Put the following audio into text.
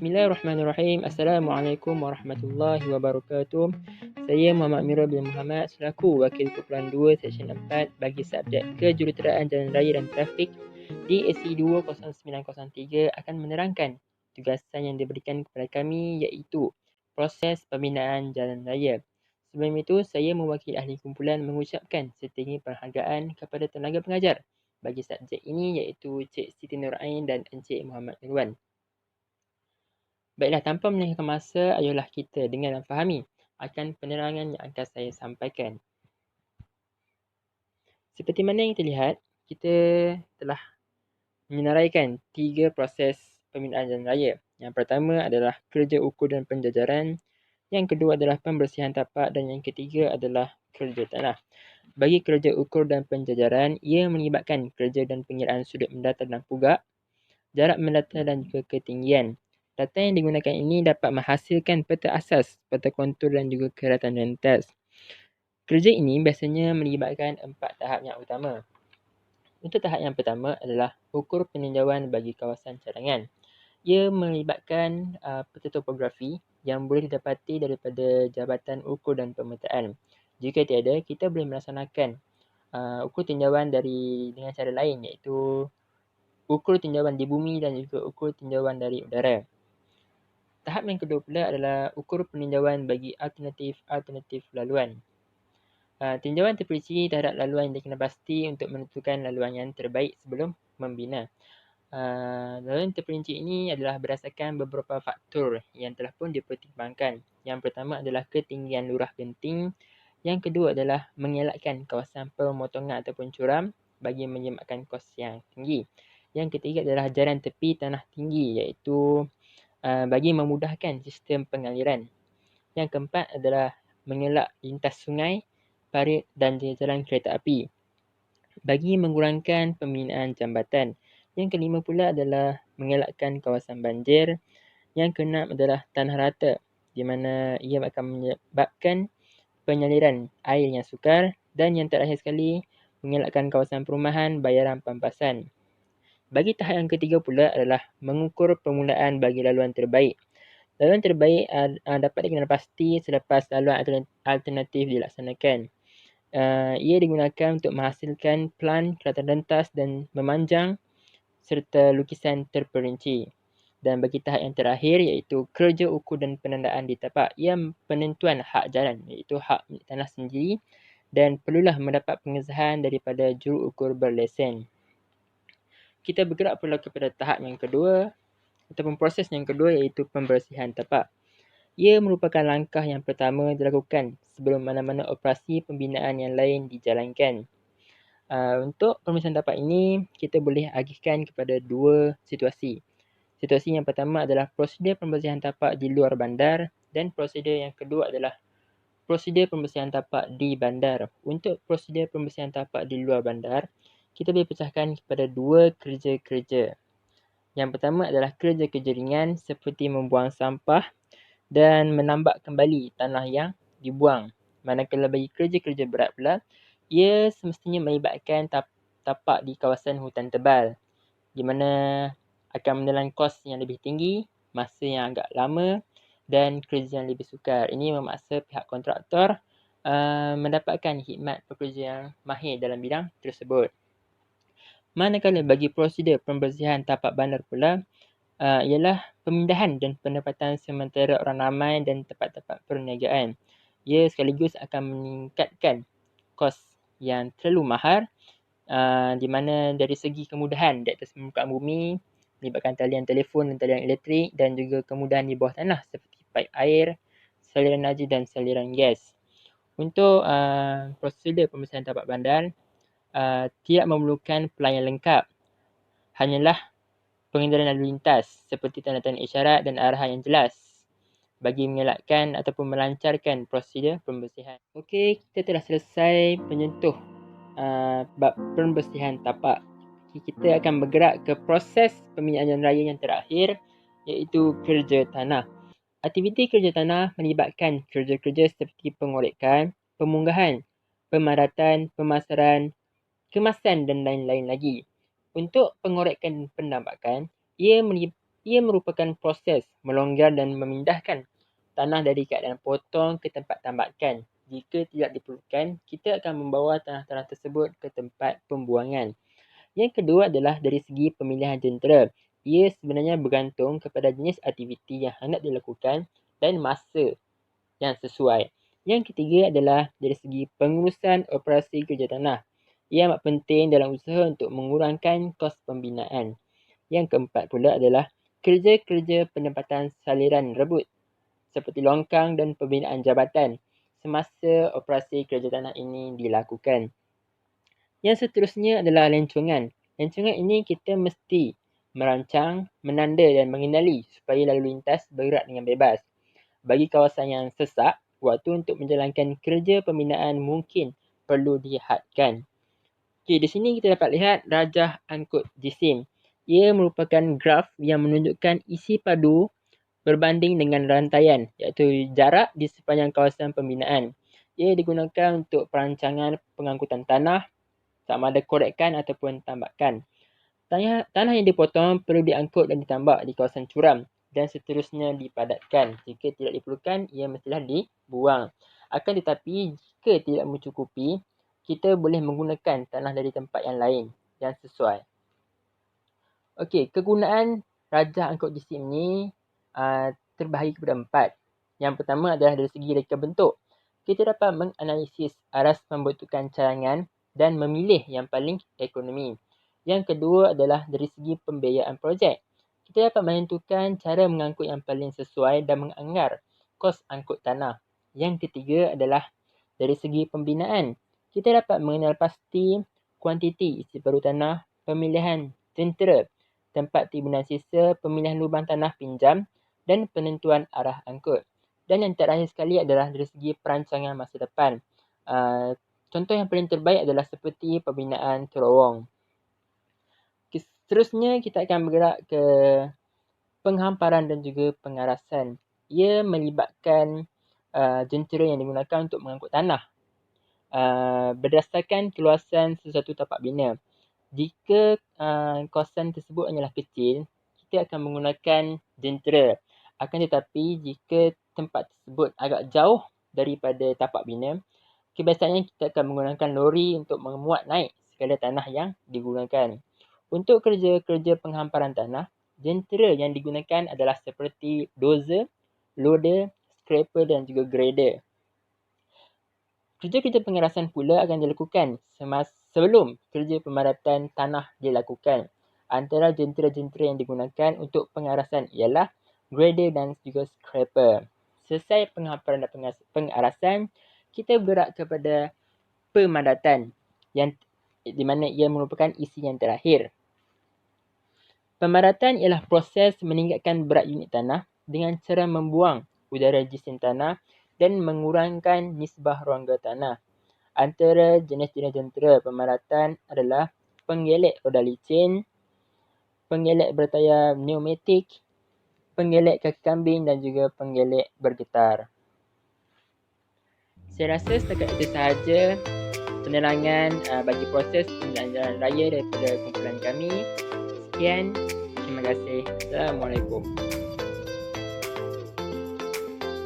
Bismillahirrahmanirrahim. Assalamualaikum warahmatullahi wabarakatuh. Saya Muhammad Amirul bin Muhammad selaku Wakil Kumpulan 2 Seksyen 4 bagi subjek Kejuruteraan Jalan Raya dan Trafik di SE 20903 akan menerangkan tugasan yang diberikan kepada kami iaitu proses pembinaan jalan raya. Sebelum itu, saya mewakili ahli kumpulan mengucapkan setinggi penghargaan kepada tenaga pengajar bagi subjek ini iaitu Cik Siti Nur Ain dan Encik Muhammad Nurwan. Baiklah, tanpa melengahkan masa, ayolah kita dengar dan fahami akan penerangan yang akan saya sampaikan. Seperti mana yang terlihat, kita telah menyenaraikan 3 proses pembinaan jalan raya. Yang pertama adalah kerja ukur dan penjajaran, yang kedua adalah pembersihan tapak dan yang ketiga adalah kerja tanah. Bagi kerja ukur dan penjajaran, ia melibatkan kerja dan pengiraan sudut mendata dan pugak, jarak mendata dan juga ketinggian. Data yang digunakan ini dapat menghasilkan peta asas, peta kontur dan juga keratan rentas. Kerja ini biasanya melibatkan 4 tahap yang utama. Untuk tahap yang pertama adalah ukur peninjauan bagi kawasan cadangan. Ia melibatkan peta topografi yang boleh didapati daripada Jabatan Ukur dan Pemetaan. Jika tiada, kita boleh melaksanakan ukur tinjauan dengan cara lain iaitu ukur tinjauan di bumi dan juga ukur tinjauan dari udara. Tahap yang kedua pula adalah ukur peninjauan bagi alternatif laluan. Tinjauan terperinci terhadap laluan yang dikenal pasti untuk menentukan laluan yang terbaik sebelum membina. Laluan terperinci ini adalah berdasarkan beberapa faktor yang telah pun dipertimbangkan. Yang pertama adalah ketinggian lurah genting. Yang kedua adalah mengelakkan kawasan pemotongan ataupun curam bagi menyematkan kos yang tinggi. Yang ketiga adalah jaran tepi tanah tinggi iaitu bagi memudahkan sistem pengaliran. Yang keempat adalah mengelak lintas sungai, parit dan jalan kereta api bagi mengurangkan pembinaan jambatan. Yang kelima pula adalah mengelakkan kawasan banjir. Yang keenam adalah tanah rata di mana ia akan menyebabkan penyaliran air yang sukar. Dan yang terakhir sekali, mengelakkan kawasan perumahan bayaran pampasan. Bagi tahap yang ketiga pula adalah mengukur permulaan bagi laluan terbaik. Laluan terbaik dapat dikenal pasti selepas laluan alternatif dilaksanakan. Ia digunakan untuk menghasilkan plan kereta rentas dan memanjang serta lukisan terperinci. Dan bagi tahap yang terakhir iaitu kerja ukur dan penandaan di tapak. Ia penentuan hak jalan iaitu hak milik tanah sendiri dan perlulah mendapat pengesahan daripada juru ukur berlesen. Kita bergerak pula kepada tahap yang kedua ataupun proses yang kedua iaitu pembersihan tapak. Ia merupakan langkah yang pertama dilakukan sebelum mana-mana operasi pembinaan yang lain dijalankan. Untuk pembersihan tapak ini, kita boleh agihkan kepada 2 situasi. Situasi yang pertama adalah prosedur pembersihan tapak di luar bandar dan prosedur yang kedua adalah prosedur pembersihan tapak di bandar. Untuk prosedur pembersihan tapak di luar bandar, kita boleh pecahkan kepada 2 kerja-kerja. Yang pertama adalah kerja-kerja ringan seperti membuang sampah dan menambak kembali tanah yang dibuang. Manakala bagi kerja-kerja berat pula, ia semestinya melibatkan tapak di kawasan hutan tebal di mana akan menelan kos yang lebih tinggi, masa yang agak lama dan kerja yang lebih sukar. Ini memaksa pihak kontraktor mendapatkan khidmat pekerja yang mahir dalam bidang tersebut. Manakala bagi prosedur pembersihan tapak bandar pula, ialah pemindahan dan penempatan sementara orang ramai dan tempat-tempat perniagaan. Ia sekaligus akan meningkatkan kos yang terlalu mahal di mana dari segi kemudahan di atas permukaan bumi melibatkan talian telefon dan talian elektrik dan juga kemudahan di bawah tanah seperti paip air, saliran najis dan saliran gas. Untuk prosedur pembersihan tapak bandar tidak memerlukan pelayan lengkap. Hanyalah pengenalan lalu lintas seperti tanda-tanda isyarat dan arahan yang jelas bagi mengelakkan ataupun melancarkan prosedur pembersihan. Okey, kita telah selesai menyentuh bab pembersihan tapak. Kita akan bergerak ke proses pembinaan jalan raya yang terakhir iaitu kerja tanah. Aktiviti kerja tanah melibatkan kerja-kerja seperti pengorekan, pemunggahan, pemadatan, pemasaran, kemasan dan lain-lain lagi. Untuk pengorekan dan penambakan, ia Ia merupakan proses melonggar dan memindahkan tanah dari keadaan potong ke tempat tambakan. Jika tidak diperlukan, kita akan membawa tanah-tanah tersebut ke tempat pembuangan. Yang kedua adalah dari segi pemilihan jentera. Ia sebenarnya bergantung kepada jenis aktiviti yang hendak dilakukan dan masa yang sesuai. Yang ketiga adalah dari segi pengurusan operasi kerja tanah. Ia amat penting dalam usaha untuk mengurangkan kos pembinaan. Yang keempat pula adalah kerja-kerja penempatan saliran rebut seperti longkang dan pembinaan jabatan semasa operasi kerja tanah ini dilakukan. Yang seterusnya adalah lancongan. Lancongan ini kita mesti merancang, menanda dan mengenali supaya lalu lintas bergerak dengan bebas. Bagi kawasan yang sesak, waktu untuk menjalankan kerja pembinaan mungkin perlu dihadkan. Okey, di sini kita dapat lihat rajah angkut jisim. Ia merupakan graf yang menunjukkan isi padu berbanding dengan rantaian, iaitu jarak di sepanjang kawasan pembinaan. Ia digunakan untuk perancangan pengangkutan tanah, sama ada korekan ataupun tambakan. Tanah yang dipotong perlu diangkut dan ditambak di kawasan curam dan seterusnya dipadatkan. Jika tidak diperlukan, ia mestilah dibuang. Akan tetapi, jika tidak mencukupi, kita boleh menggunakan tanah dari tempat yang lain yang sesuai. Okey, kegunaan rajah angkut jisim ni terbahagi kepada 4. Yang pertama adalah dari segi reka bentuk. Kita dapat menganalisis aras pembentukan cadangan dan memilih yang paling ekonomi. Yang kedua adalah dari segi pembiayaan projek. Kita dapat menentukan cara mengangkut yang paling sesuai dan menganggar kos angkut tanah. Yang ketiga adalah dari segi pembinaan. Kita dapat mengenal pasti kuantiti isi paru tanah, pemilihan jentera, tempat timbunan sisa, pemilihan lubang tanah pinjam dan penentuan arah angkut. Dan yang terakhir sekali adalah dari segi perancangan masa depan. Contoh yang paling terbaik adalah seperti pembinaan terowong. Seterusnya kita akan bergerak ke penghamparan dan juga pengarasan. Ia melibatkan jentera yang digunakan untuk mengangkut tanah berdasarkan keluasan sesuatu tapak bina. Jika kawasan tersebut hanyalah kecil, kita akan menggunakan jentera. Akan tetapi jika tempat tersebut agak jauh daripada tapak bina, kebiasaannya kita akan menggunakan lori untuk memuat naik segala tanah yang digunakan. Untuk kerja-kerja penghamparan tanah, jentera yang digunakan adalah seperti dozer, loader, scraper dan juga grader. Kerja-kerja pengerasan pula akan dilakukan sebelum kerja pemadatan tanah dilakukan. Antara jentera-jentera yang digunakan untuk pengarasan ialah grader dan juga scraper. Selesai penghamparan dan pengarasan, kita bergerak kepada pemadatan yang di mana ia merupakan isi yang terakhir. Pemadatan ialah proses meningkatkan berat unit tanah dengan cara membuang udara jisim tanah dan mengurangkan nisbah rongga tanah. Antara jenis-jenis jentera pemadatan adalah penggelek roda licin, penggelek bertayar pneumatik, penggelek kaki kambing dan juga penggelek bergetar. Saya rasa setakat itu sahaja penerangan bagi proses pembinaan jalan raya daripada kumpulan kami. Sekian, terima kasih. Assalamualaikum.